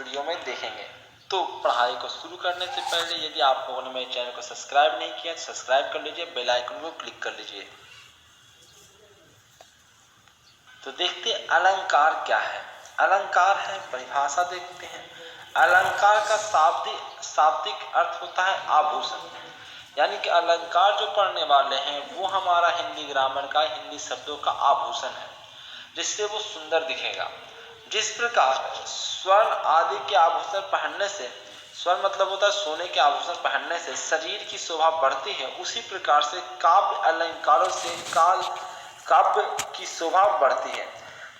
Video में देखेंगे। तो पढ़ाई को शुरू करने से पहले यदि आप लोगों ने मेरे चैनल को सब्सक्राइब नहीं किया तो सब्सक्राइब कर लीजिए, बेल आइकन को क्लिक कर लीजिए। तो देखते हैं अलंकार क्या है। अलंकार है, परिभाषा देखते हैं। अलंकार का शाब्दिक अर्थ होता है आभूषण, यानी कि अलंकार जो पढ़ने वाले हैं वो हमारा हिंदी ग्रामर का, हिंदी शब्दों का आभूषण है, जिससे वो सुंदर दिखेगा। जिस प्रकार स्वर्ण आदि के आभूषण पहनने से, स्वर्ण मतलब होता है सोने के आभूषण पहनने से शरीर की शोभा बढ़ती है, उसी प्रकार से काव्य अलंकारों से काव्य की शोभा बढ़ती है।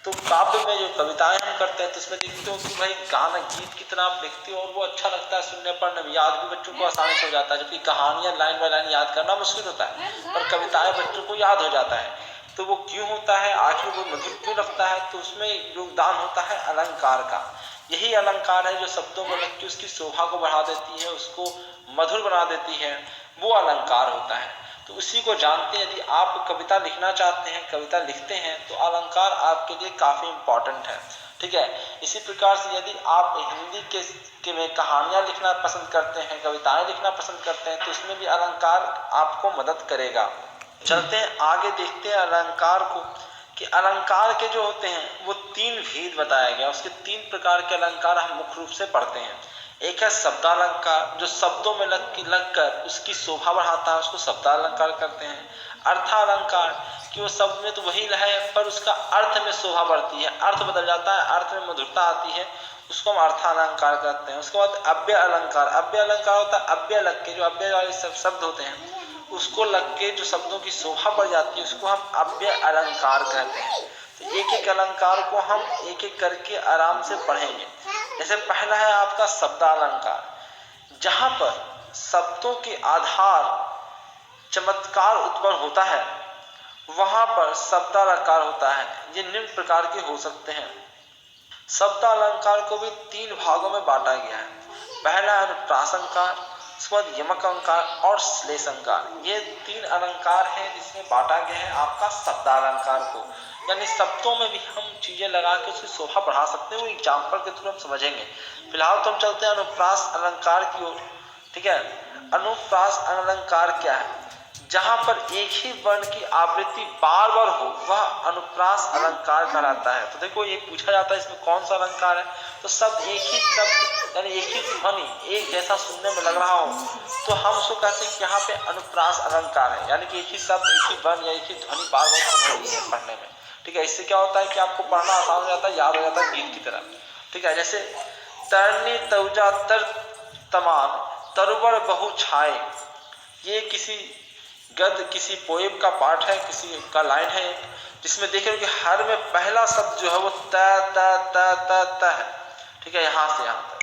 तो काव्य में जो कविताएं हम करते हैं तो उसमें देखते हो कि भाई गाना गीत कितना आप लिखते हो और वो अच्छा लगता है सुनने पढ़ने में, याद भी बच्चों को आसानी से हो जाता है, जबकि कहानियां लाइन बाय लाइन याद करना मुश्किल होता है, पर कविताएं बच्चों को याद हो जाता है। तो वो क्यों होता है, आखिर वो मधुर क्यों लगता है, तो उसमें योगदान होता है अलंकार का। यही अलंकार है जो शब्दों में लग के उसकी शोभा को बढ़ा देती है, उसको मधुर बना देती है, वो अलंकार होता है। तो उसी को जानते हैं। यदि आप कविता लिखना चाहते हैं, कविता लिखते हैं, तो अलंकार आपके लिए काफी इंपॉर्टेंट है, ठीक है। इसी प्रकार से यदि आप हिंदी के में कहानियां लिखना पसंद करते हैं, कविताएं लिखना पसंद करते हैं, तो इसमें भी अलंकार आपको मदद करेगा। चलते हैं आगे, देखते हैं अलंकार को, कि अलंकार के जो होते हैं वो तीन भेद बताया गया। उसके तीन प्रकार के अलंकार हम मुख्य रूप से पढ़ते हैं। एक है शब्दालंकार, जो शब्दों में लगकर उसकी शोभा बढ़ाता है, उसको शब्दालंकार करते हैं। अर्थालंकार, कि वो शब्द में तो वही है पर उसका अर्थ में शोभा बढ़ती है, अर्थ बदल जाता है, अर्थ में मधुरता आती है, उसको हम अर्थालंकार करते हैं। उसके बाद अव्यय अलंकार, अव्यय अलंकार होता है अव्यय लग के, जो अव्यय वाले शब्द होते हैं उसको लग के जो शब्दों की शोभा बढ़ जाती है उसको हम अव्यय अलंकार कहते हैं। तो एक एक अलंकार को हम एक एक करके आराम से पढ़ेंगे। जैसे पहला है आपका शब्दालंकार, जहां पर शब्दों के आधार चमत्कार उत्पन्न होता है वहां पर शब्दालंकार होता है। ये निम्न प्रकार के हो सकते हैं। शब्दालंकार को भी तीन भागों में बांटा गया है। पहला है अनुप्रास अलंकार, उसके बाद यमक अलंकार और श्लेष अलंकार। ये तीन अलंकार हैं जिसमें बांटा गया है आपका शब्दालंकार को, यानी शब्दों में भी हम चीजें लगा के उसकी शोभा बढ़ा सकते हैं। वो एग्जाम्पल के थ्रू हम समझेंगे। फिलहाल तो हम चलते हैं अनुप्रास अलंकार की ओर, ठीक है। अनुप्रास अलंकार क्या है, जहां पर एक ही वर्ण की आवृत्ति बार बार हो वह अनुप्रास अलंकार कहलाता है। तो देखो ये पूछा जाता है इसमें कौन सा अलंकार है, तो सब एक ही शब्द यानी एक ही ध्वनि एक जैसा सुनने में लग रहा हो तो हम उसको कहते हैं कि यहाँ पे अनुप्रास अलंकार है, यानी कि एक ही शब्द एक ही वर्ण या एक ही ध्वनि बार बार सुन रही है पढ़ने में, ठीक है। इससे क्या होता है कि आपको पढ़ना आसान हो जाता है, याद हो जाता है गीत की तरह, ठीक है। जैसे तरनी तौजा तर तमान तरुवर बहु छाए, ये किसी गद्य किसी पोएम का पार्ट है, किसी का लाइन है जिसमें देख रहे हो कि हर में पहला शब्द जो है वो त त त त त है, ठीक है, यहाँ से यहाँ तक।